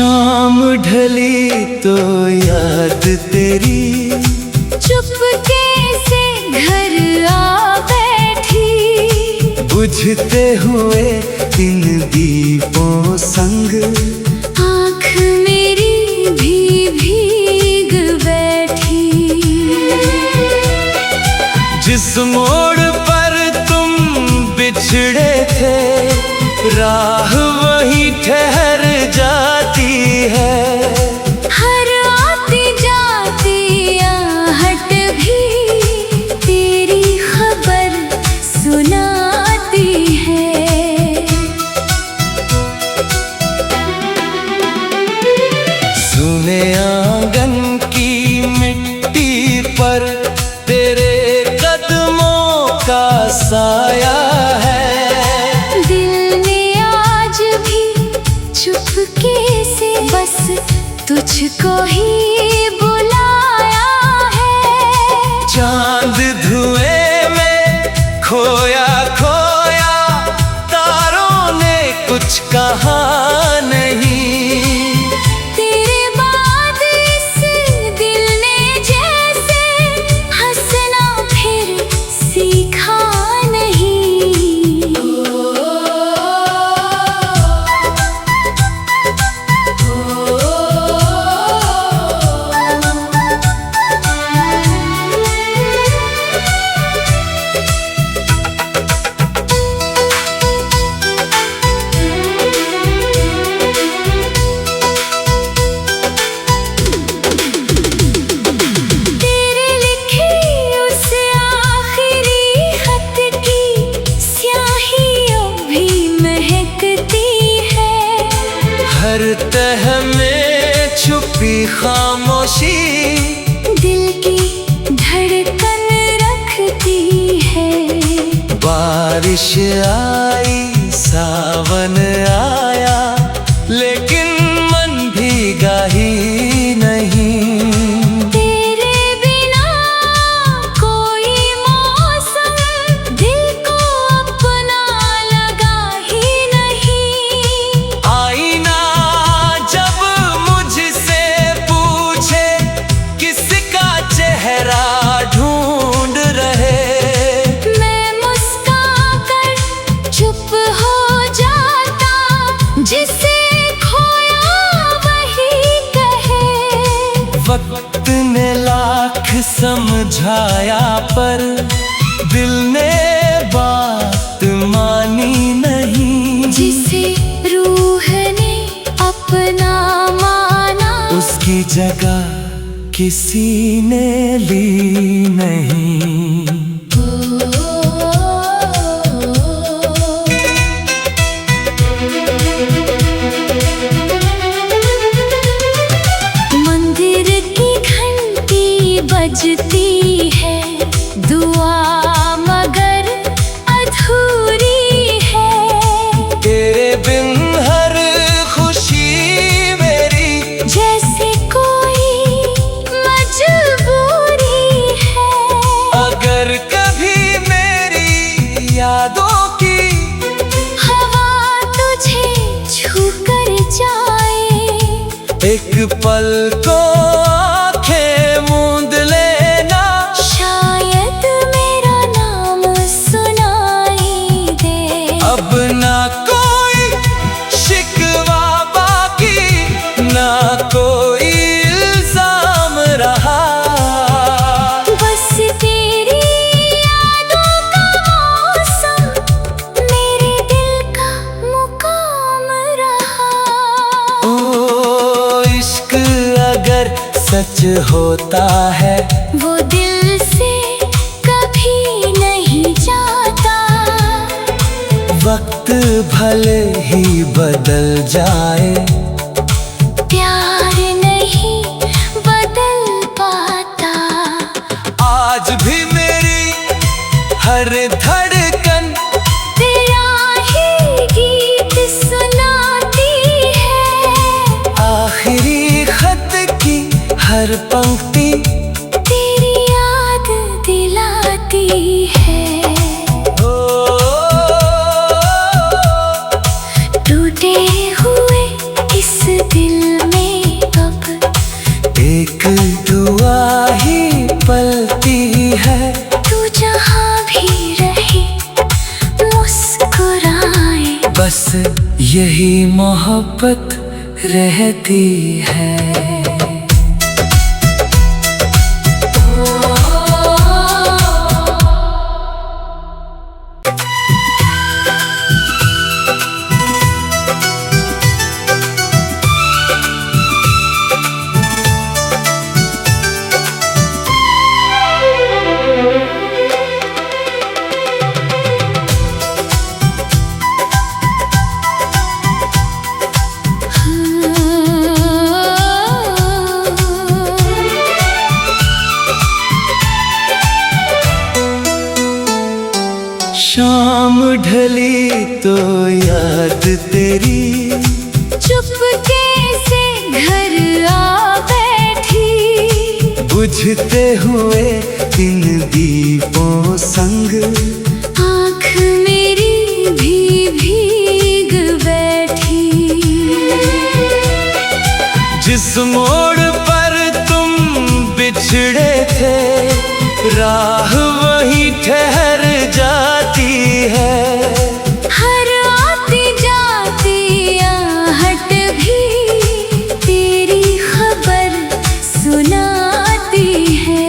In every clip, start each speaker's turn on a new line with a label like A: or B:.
A: शाम ढली तो याद तेरी
B: चुपके से घर आ बैठी।
A: बुझते हुए इन दीपों संग
B: आँख मेरी भी भीग बैठी।
A: जिस मोड़ पर तुम बिछड़े थे राह वहीं ठहर जाती है।
B: हर आती जाती आहट भी तेरी खबर सुनाती है।
A: सुने आंगन की मिट्टी पर तेरे कदमों का साया है।
B: चुपके से बस तुझको ही बुलाया है।
A: चांद धुएं में खोया खोया तारों ने कुछ कहा नहीं।
B: तेरे बाद इस दिल ने जैसे हंसना फिर सीखा नहीं।
A: हर तह में छुपी खामोशी
B: दिल की धड़कन रखती है।
A: बारिश आई सावन आया लेकिन मन भीगा ही नहीं।
B: तेरे बिना कोई मौसम दिल को अपना लगा ही नहीं।
A: आईना जब मुझसे पूछे किसका चेहरा ढूंढ रहे,
B: मैं मुस्कुरा कर चुप हो जाता। जिसे खोया वही कहे।
A: वक्त ने लाख समझाया पर दिल ने बात मानी नहीं।
B: जिसे रूह ने अपना माना
A: उसकी जगह किसी ने ली नहीं।
B: मंदिर की घंटी बजती है दुआ मगर अधूरी है।
A: तेरे बिन हर खुशी मेरी
B: जैसे कोई मजबूरी है।
A: अगर कभी मेरी यादों की
B: हवा तुझे छू कर जाए।
A: एक पल को आंखें मूंद लेना,
B: शायद मेरा नाम सुनाई दे।
A: अब ना कोई शिकवा बाकी ना कोई इल्जाम रहा।
B: बस तेरी यादों का मौसम मेरे दिल का मुकाम रहा।
A: ओ इश्क अगर सच होता है
B: वो दिल से कभी नहीं जाता।
A: वक्त भले ही बदल जाए
B: प्यार नहीं बदल पाता।
A: आज भी मेरी हर धड़कन
B: तेरा ही गीत सुनाती है।
A: आखिरी खत की हर पंक्ति
B: तेरी याद दिलाती है। टूटे हुए इस दिल
A: यही मोहब्बत रहती है। शाम ढली तो याद तेरी
B: चुपके से घर आ बैठी,
A: बुझते हुए इन दीपों संग
B: आँख मेरी भी भीग बैठी।
A: जिस मोड़ पर तुम बिछड़े थे राह वहीं ठहर जाती है।
B: हर आती जाती आहट भी तेरी खबर सुनाती है।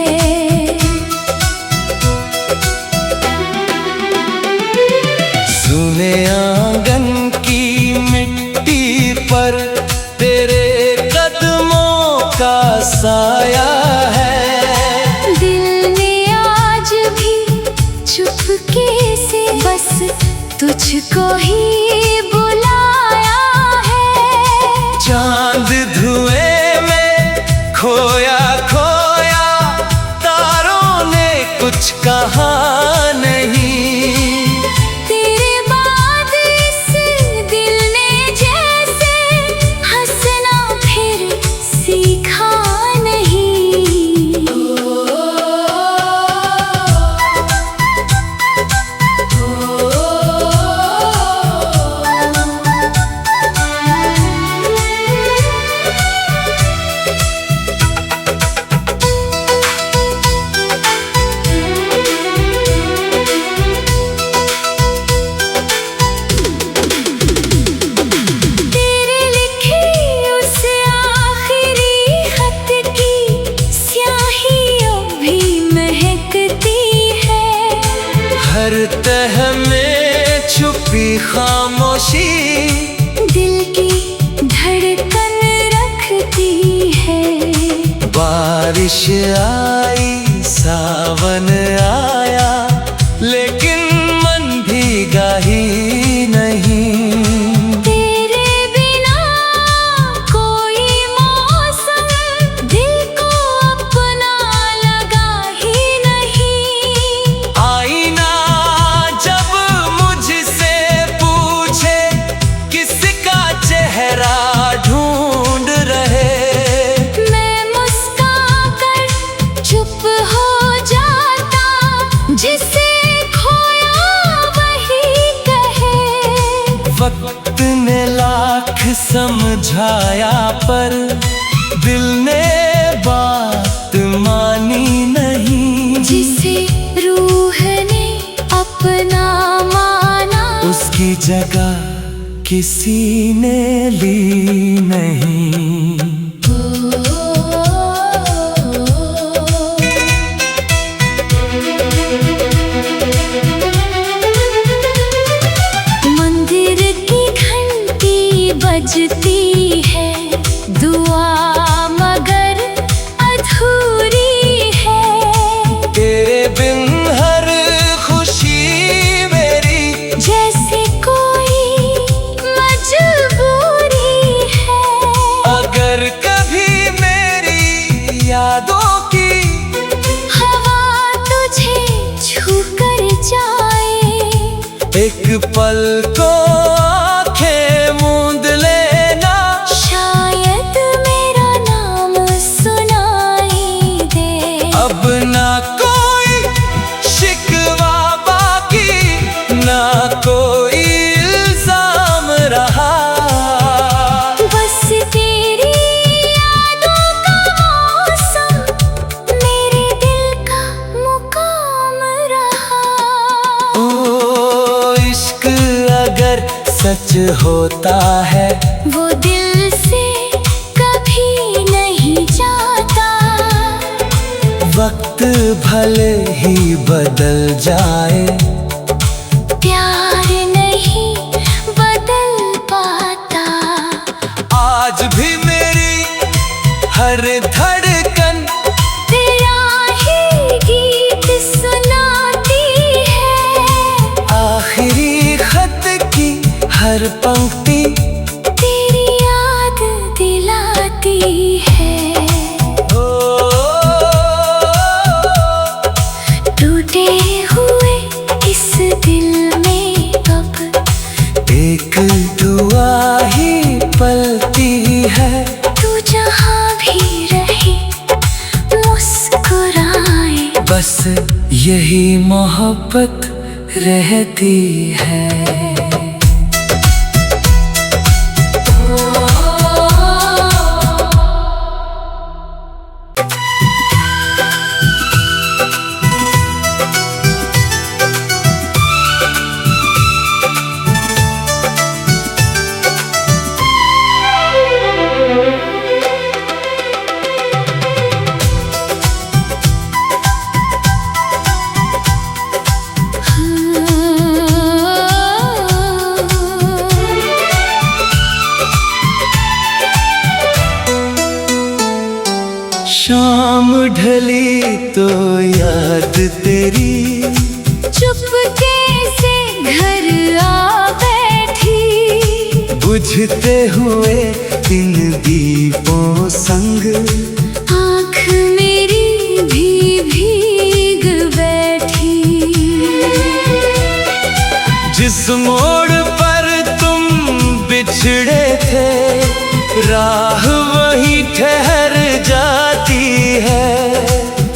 A: सुने आंगन की मिट्टी पर तेरे कदमों का साया है।
B: चुपके से बस तुझको ही बुलाया है।
A: चांद धुएं में खोया खोया तारों ने कुछ कहा नहीं।
B: तेरे बाद इस दिल ने जैसे हंसना फिर सीखा नहीं।
A: हर तह में छुपी खामोशी
B: दिल की धड़कन रखती है।
A: बारिश आई सावन आया लेकिन मन भीगा ही नहीं।
B: तेरे बिना कोई मौसम दिल को अपना लगा ही नहीं।
A: आईना जब मुझसे पूछे किसका चेहरा ढूंढ रहे,
B: मैं मुस्कुराकर चुप हो जाता, जिसे खोया वही कहे।
A: वक्त ने लाख समझाया पर दिल ने बात मानी नहीं।
B: जिसे रूह ने अपना माना
A: उसकी जगह किसी ने ली नहीं।
B: मंदिर की घंटी बजती है, दुआ मगर अधूरी है।
A: तेरे बिन हर खुशी मेरी
B: जैसे कोई मजबूरी है।
A: अगर कभी मेरी यादों की
B: हवा तुझे छू कर जाए,
A: एक पल को आंखें मूंद लेना,
B: शायद मेरा नाम सुनाई दे।
A: अब ना कोई शिकवा बाकी ना कोई इल्जाम रहा।
B: बस तेरी यादों का मौसम मेरे दिल का मुकाम रहा।
A: ओ इश्क अगर होता है
B: वो दिल से कभी नहीं जाता।
A: वक्त भले ही बदल जाए,
B: प्यार नहीं बदल पाता।
A: आज भी मेरी हर धड़कन
B: तेरा ही गीत सुनाती है।
A: आखिरी खत की हर पंक्ति
B: तेरी याद दिलाती है। टूटे हुए इस दिल में अब
A: एक दुआ ही पलती है।
B: तू जहाँ भी रहे मुस्कुराए,
A: बस यही मोहब्बत रहती है। शाम ढली तो याद तेरी
B: चुपके से घर आ बैठी।
A: बुझते हुए इन दीपों संग
B: आँख मेरी भी भीग बैठी।
A: जिस मोड़ पर तुम बिछड़े थे, राह वहीं ठहर जाती है।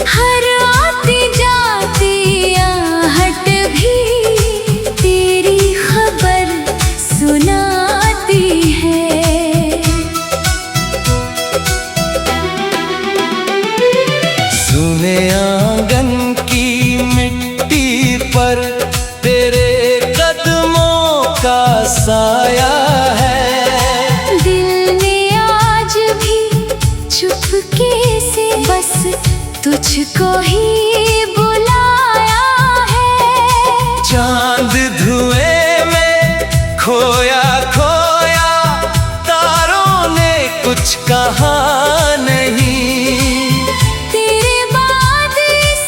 B: हर आती जाती आहट भी तेरी खबर सुनाती है।
A: सुने आंगन की मिट्टी पर तेरे कदमों का साया है।
B: दिल ने आज भी चुपके से बस तुझको ही बुलाया है।
A: चांद धुएं में खोया खोया, तारों ने कुछ कहा नहीं।
B: तेरे बाद इस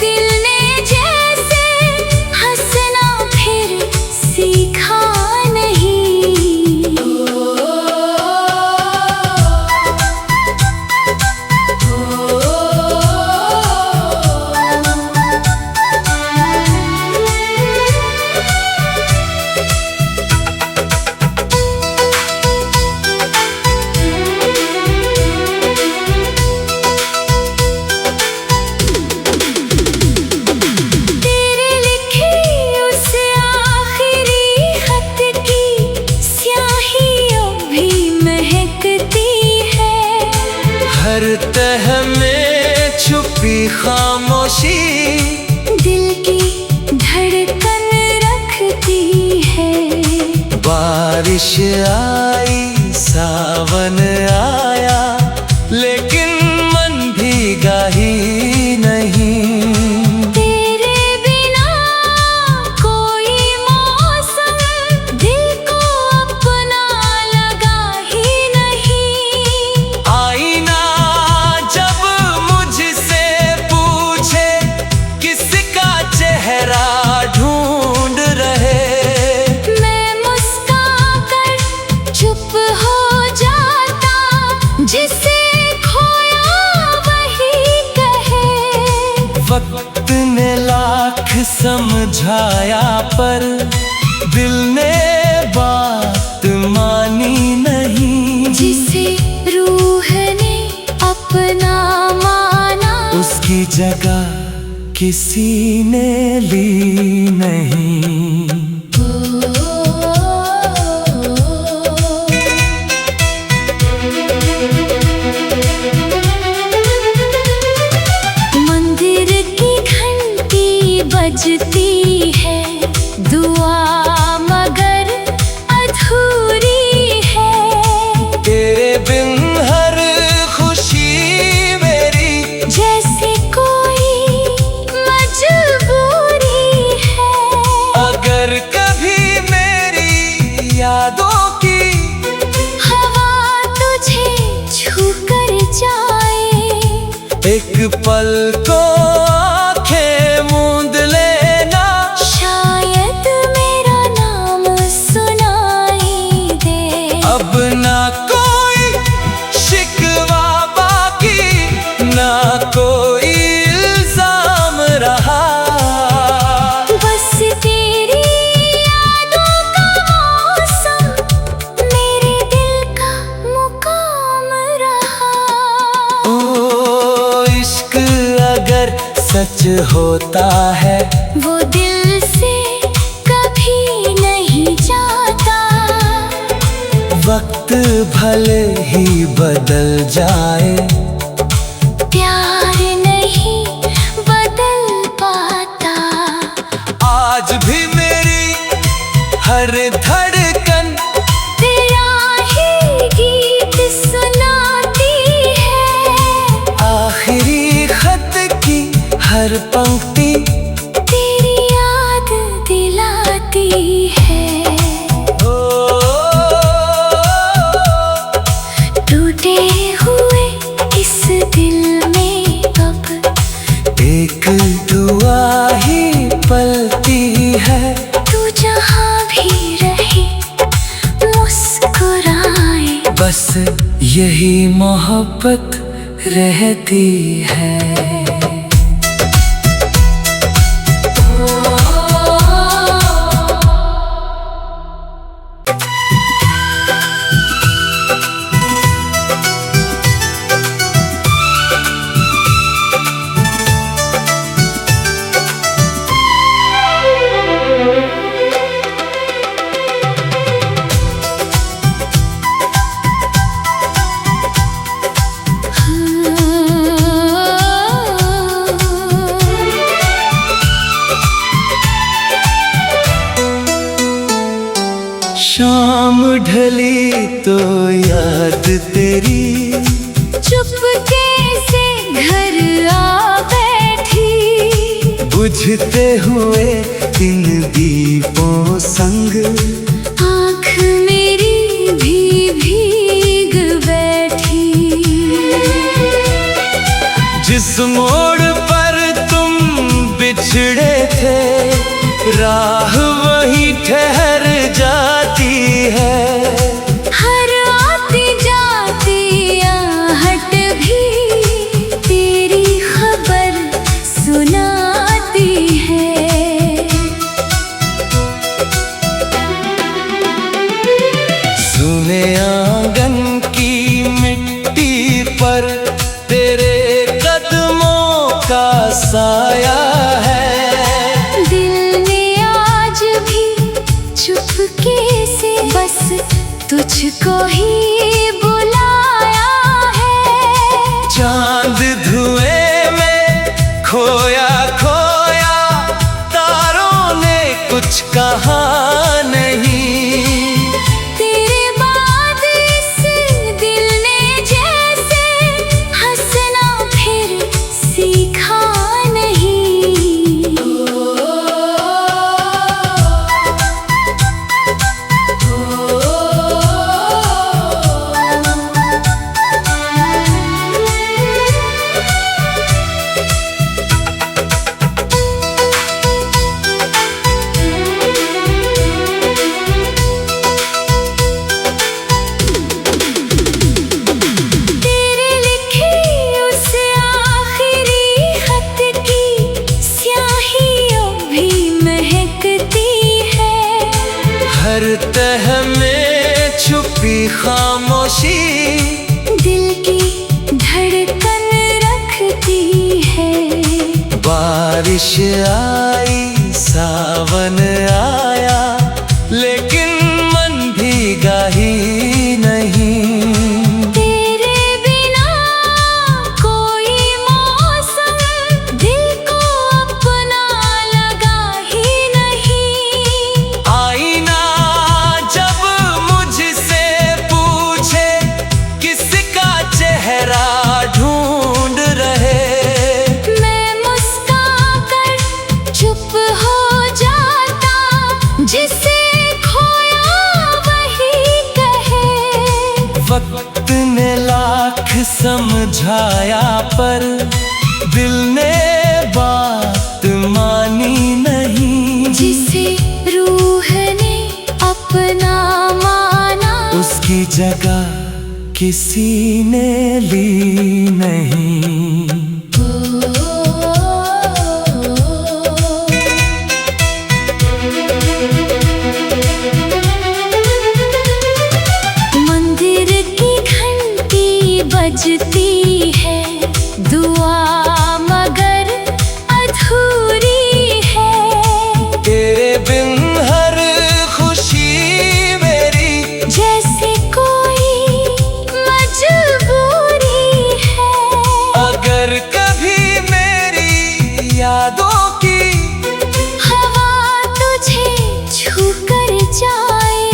B: दिल ने जैसे हंसना फिर सीखा नहीं। तेरे लिखे उस आखिरी खत की स्याहियों भी महकती है।
A: हर तह में छुपी खामोशी
B: दिल की धड़कन रखती है।
A: बारिश आई सावन आया, लेकिन मन भीगा ही नहीं।
B: तेरे बिना कोई मौसम दिल को अपना लगा ही नहीं।
A: आईना जब मुझसे पूछे किसका चेहरा ढूंढ रहे,
B: मैं मुस्कुराकर चुप हो जाता। जिसे खोया वही कहे।
A: वक्त ने लाख समझाया पर दिल ने बात मानी नहीं।
B: जिसे रूह ने अपना माना,
A: उसकी जगह किसी ने ली नहीं।
B: मंदिर की घंटी बजती है, दुआ मगर अधूरी
A: एक पल को आंखें मूंद लेना,
B: शायद मेरा नाम सुनाई दे।
A: अब ना कोई शिकवा बाकी, ना कोई इल्जाम रहा।
B: बस तेरी यादों का मौसम मेरे दिल का मुकाम रहा।
A: ओ इश्क अगर सच होता है,
B: वो दिल से कभी नहीं जाता।
A: वक्त भले ही बदल जाए,
B: प्यार नहीं बदल पाता।
A: आज भी मेरी हर धड़कन
B: तेरा ही गीत सुनाती है।
A: आखिरी खत की हर पंक्ति
B: तेरी याद दिलाती है। टूटे हुए इस दिल में अब
A: एक दुआ ही पलती है।
B: तू जहाँ भी रहे मुस्कुराए,
A: बस यही मोहब्बत रहती है। शाम ढली तो याद तेरी
B: चुपके से घर आ बैठी।
A: बुझते हुए इन दीपों संग,
B: आँख मेरी भी भीग बैठी।
A: जिस मोड़ पर तुम बिछड़े थे, राह वहीं ठहर जाती है।
B: हर आती जाती आहट भी तेरी खबर सुनाती है।
A: सुने आंगन की मिट्टी पर तेरे कदमों का साया है।
B: दिल ने आज भी चुपके से बस तुझको ही बुलाया है।
A: चांद धुएं में खोया खोया, तारों ने कुछ कहा नहीं।
B: तेरे बाद इस दिल ने जैसे हंसना फिर सीखा नहीं। तेरे लिखे उस आखिरी खत की स्याहियों भी महकती है।
A: हर तह में छुपी खामोशी
B: दिल की धड़कन रखती है।
A: बारिश आई सावन आया, लेकिन मन भीगा ही नहीं।
B: तेरे बिना कोई मौसम दिल को अपना लगा ही नहीं।
A: आईना जब मुझसे पूछे किसका चेहरा ढूंढ रहे,
B: मैं मुस्कुराकर चुप हो जाता। जिसे खोया वही कहे।
A: वक्त ने लाख समझाया पर दिल ने बात मानी नहीं,
B: जिसे रूह ने अपना माना,
A: उसकी जगह किसी ने ली नहीं।
B: मंदिर की घंटी बजती है, दुआ मगर अधूरी है।
A: तेरे बिन हर खुशी मेरी
B: जैसे कोई मजबूरी है।
A: अगर कभी मेरी यादों की
B: हवा तुझे छू कर जाए,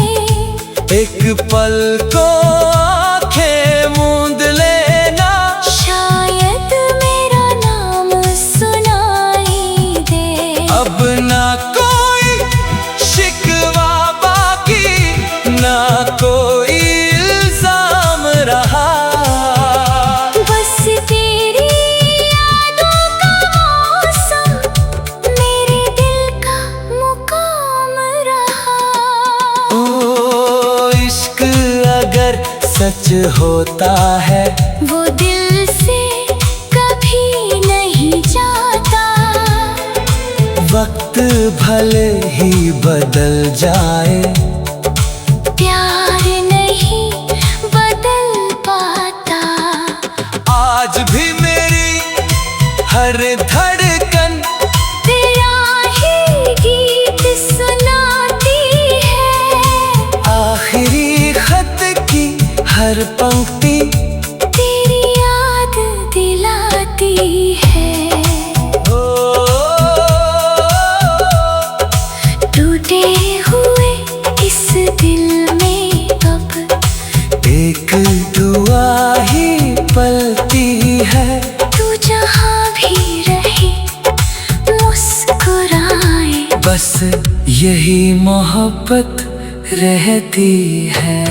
A: एक पल को आंखें मूंद लेना,
B: शायद मेरा नाम सुनाई दे।
A: अब ना कोई शिकवा बाकी, ना कोई इल्जाम रहा।
B: बस तेरी यादों का मौसम मेरे दिल का मुकाम रहा।
A: ओ इश्क अगर सच होता है,
B: वो दिल से कभी नहीं जाता।
A: वक्त भले ही बदल जाए,
B: प्यार नहीं बदल पाता।
A: आज भी मेरी हर धड़कन
B: तेरा ही गीत सुनाती है।
A: आखिरी खत की हर पंक्ति
B: तेरी याद दिलाती है। टूटे हुए इस दिल में अब
A: एक दुआ ही पलती है।
B: तू जहाँ भी रहे मुस्कुराए,
A: बस यही मोहब्बत रहती है।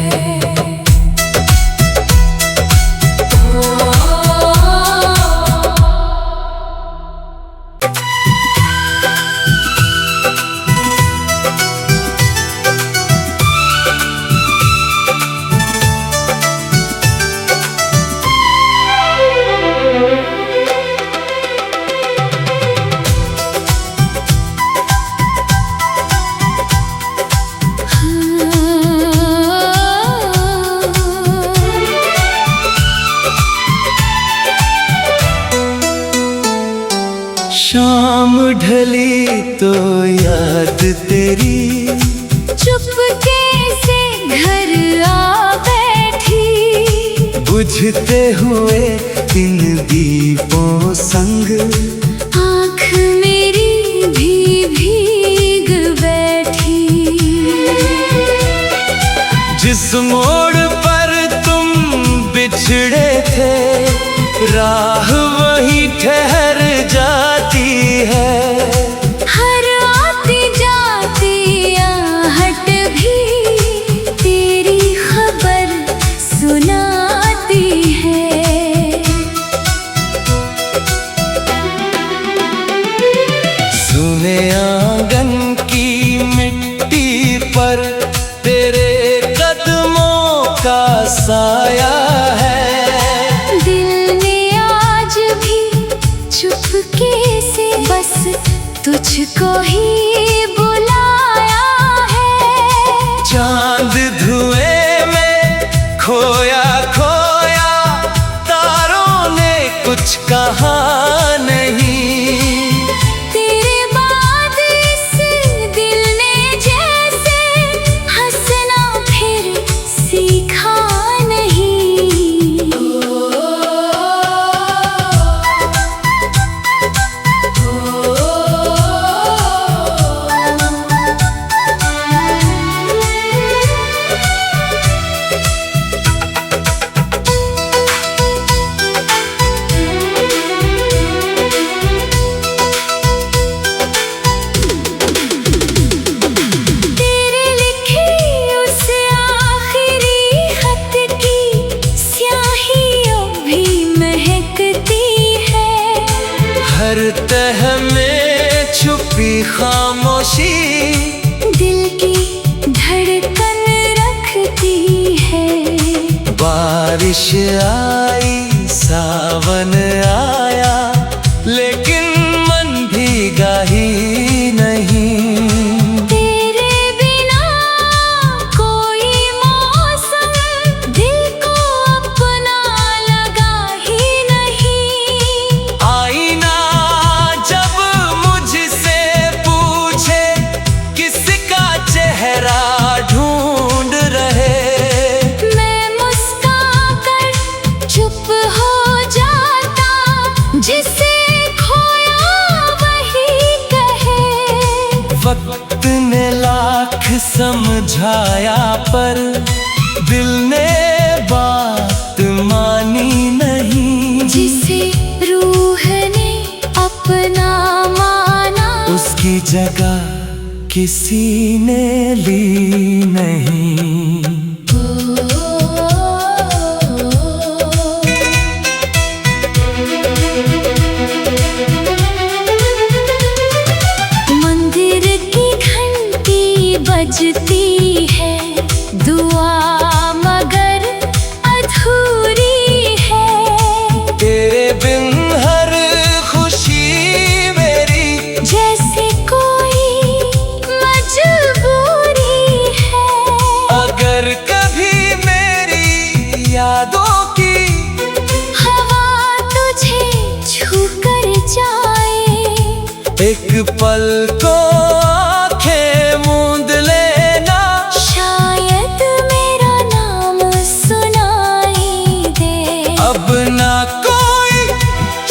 A: शाम ढली तो याद तेरी
B: चुपके से घर आ बैठी।
A: बुझते हुए इन दीपों संग,
B: आँख मेरी भी भीग बैठी।
A: जिस मोड़ पर तुम बिछड़े थे, राह वहीं ठहर जाती है।
B: हर आती जाती आहट भी तेरी खबर सुनाती है।
A: सुने आंगन की मिट्टी पर तेरे कदमों का साया है।
B: दिल ने आज भी चुपके से बस तुझको ही बुलाया है।
A: चांद धुएं में खोया खोया, तारों ने कुछ कहा नहीं।
B: तेरे बाद इस दिल ने जैसे हंसना फिर सीखा नहीं।
A: तह में छुपी खामोशी
B: दिल की धड़कन रखती है।
A: बारिश आई सावन आया लेकिन मन भीगा ही नहीं।
B: तेरे बिना कोई मौसम दिल को अपना लगा ही नहीं।
A: आईना जब मुझसे पूछे किसका चेहरा ढूंढ रहे,
B: मैं मुस्कुराकर चुप हो जाता, जिसे खोया वही कहे।
A: वक्त ने लाख समझाया पर दिल ने बात मानी नहीं।
B: जिसे रूह ने अपना माना,
A: उसकी जगह किसी ने ली नहीं।
B: मंदिर की घंटी बजती है, दुआ मगर अधूरी है।
A: तेरे बिन हर खुशी मेरी
B: जैसे कोई मजबूरी है।
A: अगर कभी मेरी यादों की
B: हवा तुझे छू कर जाए,
A: एक पल को आंखें मूंद लेना,
B: शायद मेरा नाम सुनाई दे।
A: अब ना कोई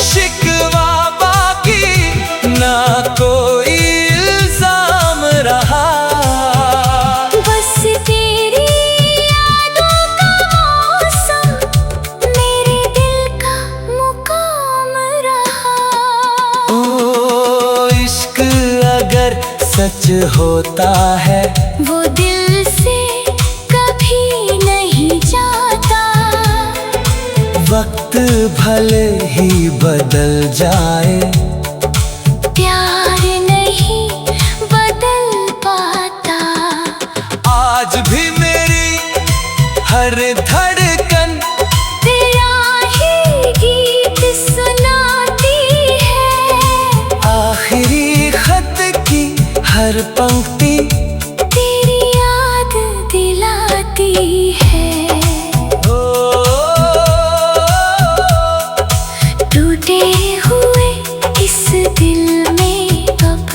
A: शिकवा बाकी ना कोई इल्जाम रहा।
B: बस तेरी यादों का मौसम मेरे दिल का मुकाम रहा।
A: ओ इश्क अगर सच होता है
B: वो दिल से कभी नहीं जाता।
A: वक्त भले ही बदल जाए
B: प्यार नहीं बदल पाता।
A: आज भी मेरी हर धड़कन
B: तेरा ही गीत सुनाती है।
A: आखिरी खत की हर पंक्ति
B: तेरी याद दिलाती है।
A: ओ,
B: टूटे हुए इस दिल में अब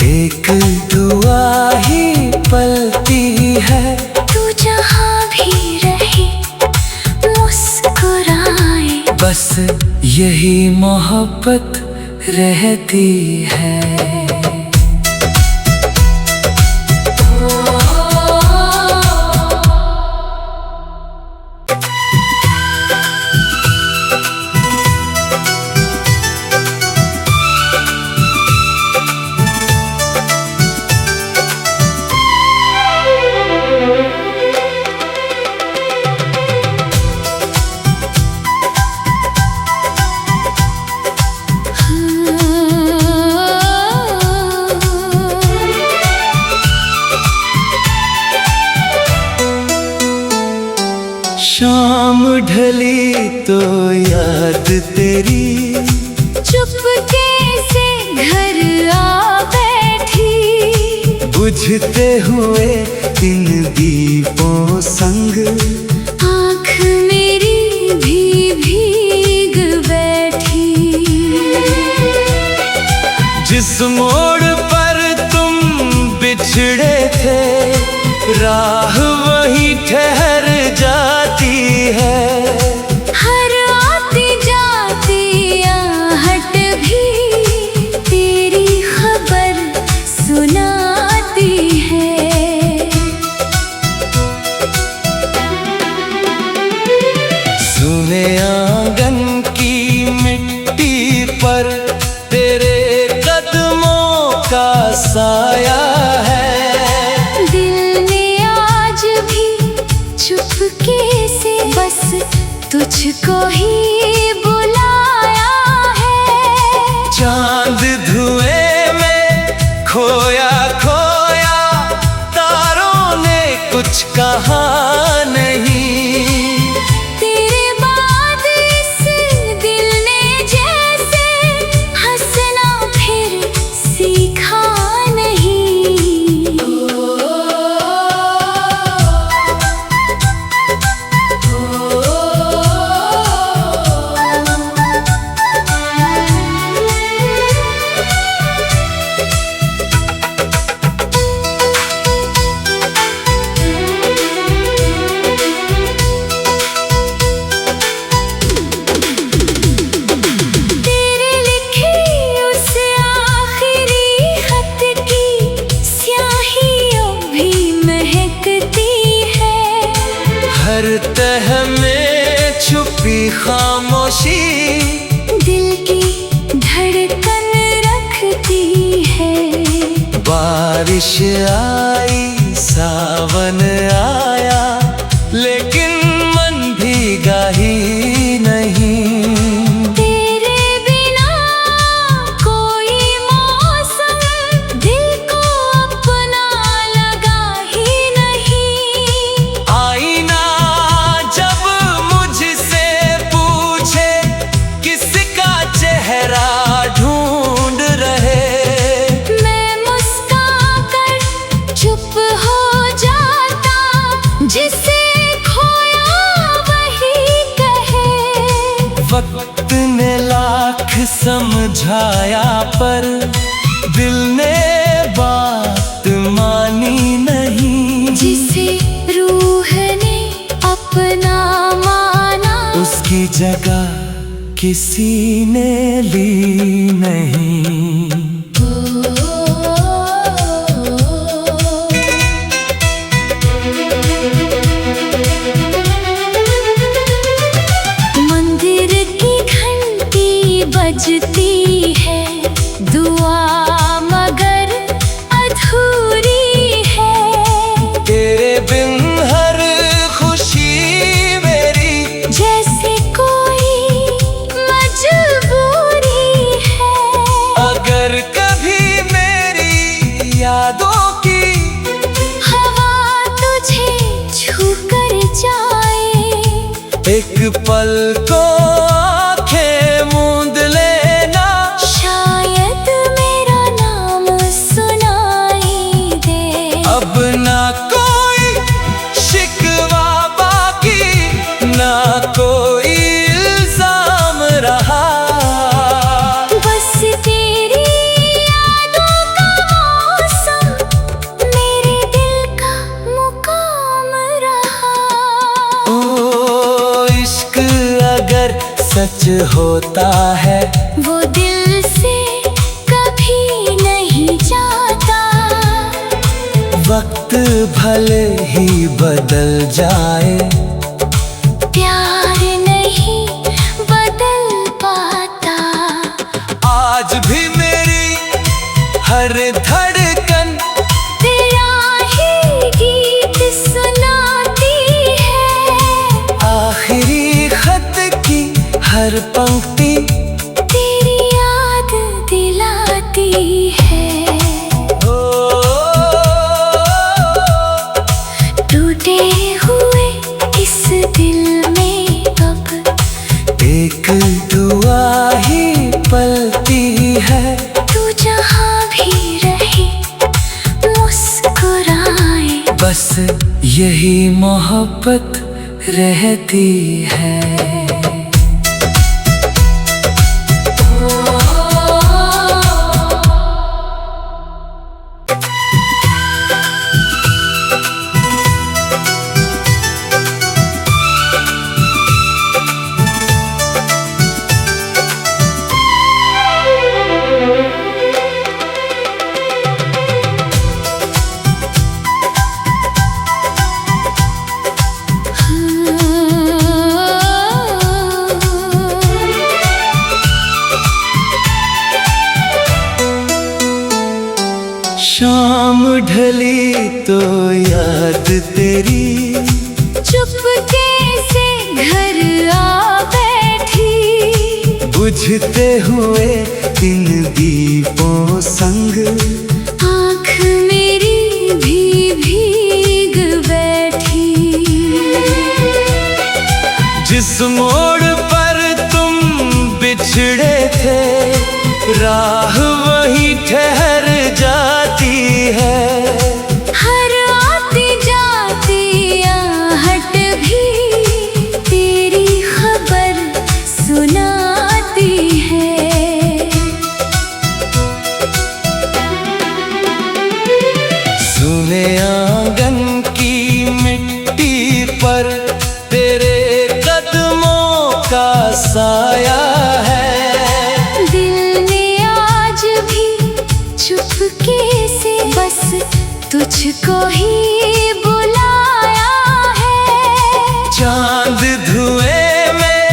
A: एक दुआ ही पलती है।
B: तू जहाँ भी रहे मुस्कुराए,
A: बस यही मोहब्बत रहती है। शाम ढली तो याद तेरी
B: चुपके से घर आ बैठी।
A: बुझते हुए इन दीपों संग
B: आँख मेरी भी भीग बैठी।
A: जिस मोड़ पर तुम बिछड़े थे राह वहीं ठहर जाती है।
B: हर आती जाती आहट भी तेरी खबर सुनाती है।
A: सुने आंगन की मिट्टी पर तेरे कदमों का साया है।
B: दिल ने आज भी चुपके से बस तुझको ही बुलाया है।
A: खामोशी
B: दिल की धड़कन रखती है।
A: बारिश आई सावन आया लेकिन मन भीगा ही नहीं।
B: तेरे बिना कोई मौसम दिल को अपना लगा ही नहीं।
A: आईना जब मुझसे पूछे किसका चेहरा ढूंढ रहे,
B: मैं मुस्कुरा कर चुप हो जाता, जिसे खोया वही कहे।
A: वक्त ने लाख समझाया पर दिल ने बात मानी नहीं।
B: जिसे रूह ने अपना माना,
A: उसकी जगह किसी ने ली नहीं।
B: मंदिर की घंटी बजती है, दुआ मगर अधूरी है।
A: तेरे बिन हर खुशी मेरी
B: जैसे कोई मजबूरी है।
A: अगर कभी मेरी यादों की
B: हवा तुझे छू कर जाए,
A: एक पल को आंखें मूंद लेना,
B: शायद मेरा नाम सुनाई दे।
A: अब ना कोई शिकवा बाकी ना कोई इल्जाम रहा।
B: बस तेरी यादों का मौसम मेरे दिल का मुकाम रहा।
A: ओ इश्क अगर सच होता है
B: वो दिल से कभी नहीं जाता।
A: वक्त भले ही बदल जाए
B: प्यार नहीं बदल पाता।
A: आज भी मेरी हर धड़कन
B: तेरा ही गीत सुनाती है।
A: आखिरी खत की हर पंक्ति
B: तेरी याद दिलाती है।
A: ओ,
B: टूटे हुए इस दिल में अब
A: एक दुआ ही पलती है।
B: तू जहाँ भी रहे मुस्कुराए,
A: बस यही मोहब्बत रहती है। शाम ढली तो याद तेरी
B: चुपके से घर आ बैठी।
A: बुझते हुए इन दीपों संग
B: आँख मेरी भी भीग बैठी।
A: जिस मोड़ पर तुम बिछड़े थे राह वहीं ठहर जाती है।
B: हर आती जाती आहट भी तेरी खबर सुनाती है।
A: सुने आंगन की मिट्टी पर तेरे कदमों का साया है।
B: दिल ने आज भी चुपके से बस तुझको ही बुलाया है।
A: चांद धुएं में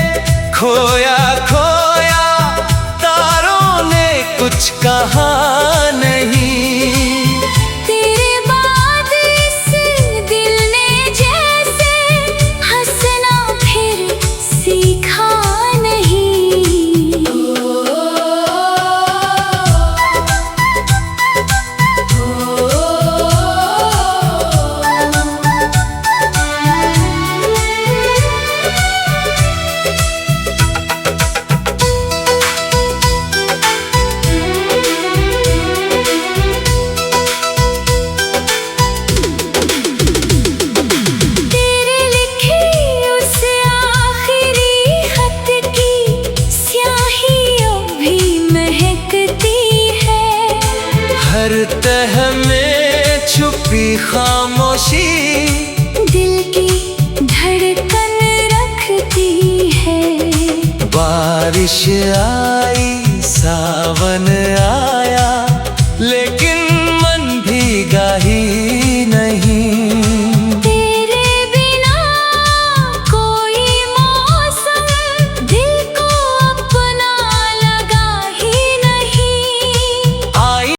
A: रोया खोया तारों ने कुछ कहा नहीं।
B: तेरे बाद इस दिल ने जैसे हंसना फिर सीखा नहीं। तेरे लिखे उस आखिरी खत की स्याहियों भी महकती है।
A: हर तह में छुपी खामोशी
B: दिल की धड़कन रखती है।
A: बारिश आई सा